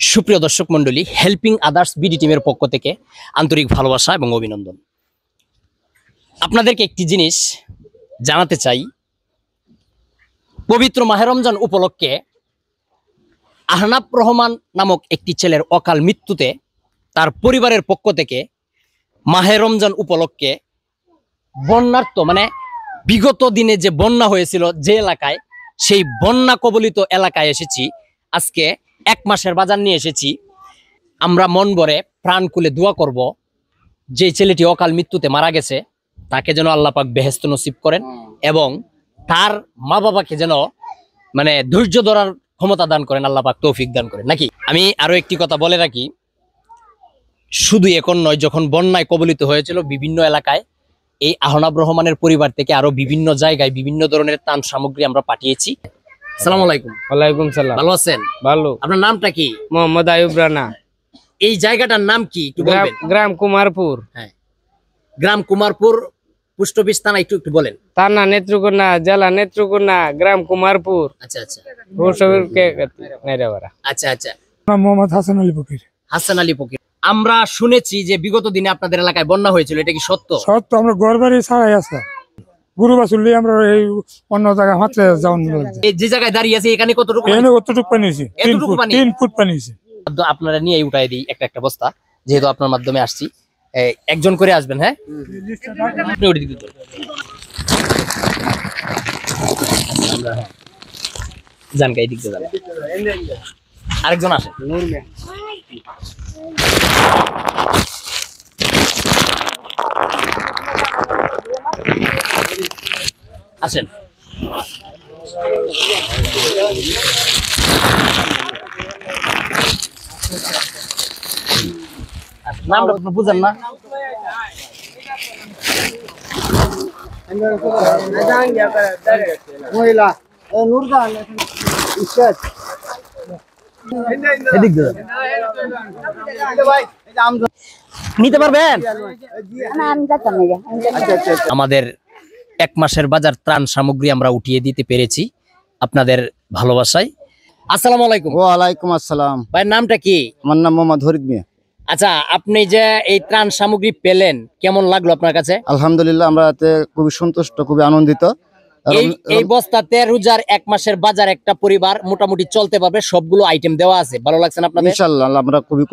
সুপ্রিয় দর্শক মণ্ডলী, হেল্পিং আদার্স বিডি টিমের পক্ষ থেকে আন্তরিক ভালোবাসা এবং অভিনন্দন। আপনাদেরকে একটি জিনিস জানাতে চাই। পবিত্র মাহে রমজান উপলক্ষে আহনাফ রহমান নামক একটি ছেলের অকাল মৃত্যুতে তার পরিবারের পক্ষ থেকে মাহে রমজান উপলক্ষে বন্যার্ত বিগত দিনে যে বন্যা হয়েছিল যে এলাকায়, সেই বন্যা কবলিত এলাকায় এসেছি। আজকে 1 মাসের বাজার নিয়ে এসেছি। আমরা মন ভরে প্রাণ খুলে দোয়া করব, যে ছেলেটি অকাল মৃত্যুতে মারা গেছে তাকে যেন আল্লাহ পাক বেহেশত নসিব করেন এবং তার মা বাবাকে যেন ধৈর্য ধরার ক্ষমতা দান করেন, আল্লাহ পাক তৌফিক দান করেন। নাকি আমি আরো একটি কথা বলে রাখি, শুধু এখন নয়, যখন বন্যায় কবলিত হয়েছিল বিভিন্ন এলাকায়, এই আহনাফ রহমানের পরিবার থেকে আরো বিভিন্ন জায়গায় বিভিন্ন ধরনের ত্রাণ সামগ্রী আমরা পাঠিয়েছি। আসসালামু আলাইকুম। ওয়ালাইকুম সালাম। ভালো আছেন? ভালো। আপনার নামটা কি? মোহাম্মদ আয়ুব রানা। এই জায়গাটার নাম কি একটু বলবেন? গ্রাম কুমারপুর। হ্যাঁ, গ্রাম কুমারপুর, পোস্ট অফিস, থানা একটু বলেন। থানা নেত্রকোনা, জেলা নেত্রকোনা, গ্রাম কুমারপুর। আচ্ছা আচ্ছা আচ্ছা আচ্ছা। মোহাম্মদ হাসান আলী ফকির। হাসান আলী ফকির। আমরা শুনেছি যে বিগত দিনে আপনাদের এলাকায় বন্যা হয়েছিল, এটা কি সত্য? সত্য। আমরা ঘর বাড়ি ছাড়াই আসা গুরু বাসুল্লি আমরা এই অন্য জায়গায় হাতে যাওয়ান। এই যে জায়গায় দাঁড়িয়ে আছে এখানে কতটুকু কতটুকু পানি হয়েছে? 3 ফুট পানি হয়েছে। আপনারা নিয়ে উঠাই দিই একটা একটা বস্তা, যেহেতু আপনার মাধ্যমে আসছি। একজন করে আসবেন। হ্যাঁ, আপনি উঠে দিতে যান, গাই দিতে যান। আরেকজন আসেন। আসেন। নামটা আপনি বুঝেন না? নিতে পারবেন? আমাদের 1 মাসের বাজার ত্রাণ সামগ্রী আমরা উঠিয়ে দিতে পেরেছি আপনাদের ভালোবাসায়। আসসালামু আলাইকুম। ওয়ালাইকুম আসসালাম। ভাইয়ের নামটা কি? আমার নাম মোহাম্মদ হরিদ মিয়া। আচ্ছা, আপনি যে এই ত্রাণ সামগ্রী পেলেন, কেমন লাগলো আপনার কাছে? আলহামদুলিল্লাহ, আমরা এতে খুবই সন্তুষ্ট, খুবই আনন্দিত। এই বস্তাতে রোজার 1 মাসের বাজার একটা পরিবার মোটামুটি চলতে পারবে, সবগুলো আইটেম দেওয়া আছে। ভালো লাগছে না আপনাদের? ইনশাআল্লাহ আমরা খুবই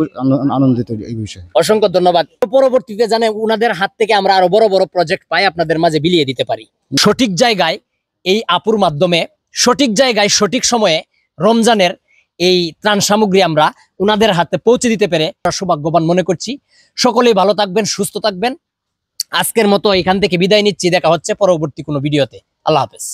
আনন্দিত এই বিষয়ে। অসংখ্য ধন্যবাদ। পরবর্তীতে জানে উনাদের হাত থেকে আমরা আরো বড় বড় প্রজেক্ট পাই, আপনাদের মাঝে বিলিয়ে দিতে পারি। সঠিক জায়গায় এই আপুর মাধ্যমে সঠিক জায়গায় সঠিক সময়ে রমজানের এই ত্রাণ সামগ্রী আমরা উনাদের হাতে পৌঁছে দিতে পেরে সৌভাগ্যবান মনে করছি। সকলেই ভালো থাকবেন, সুস্থ থাকবেন। আজকের মতো এখান থেকে বিদায় নিচ্ছি। দেখা হচ্ছে পরবর্তী কোনো ভিডিওতে। আল্লাহ হাফেজ।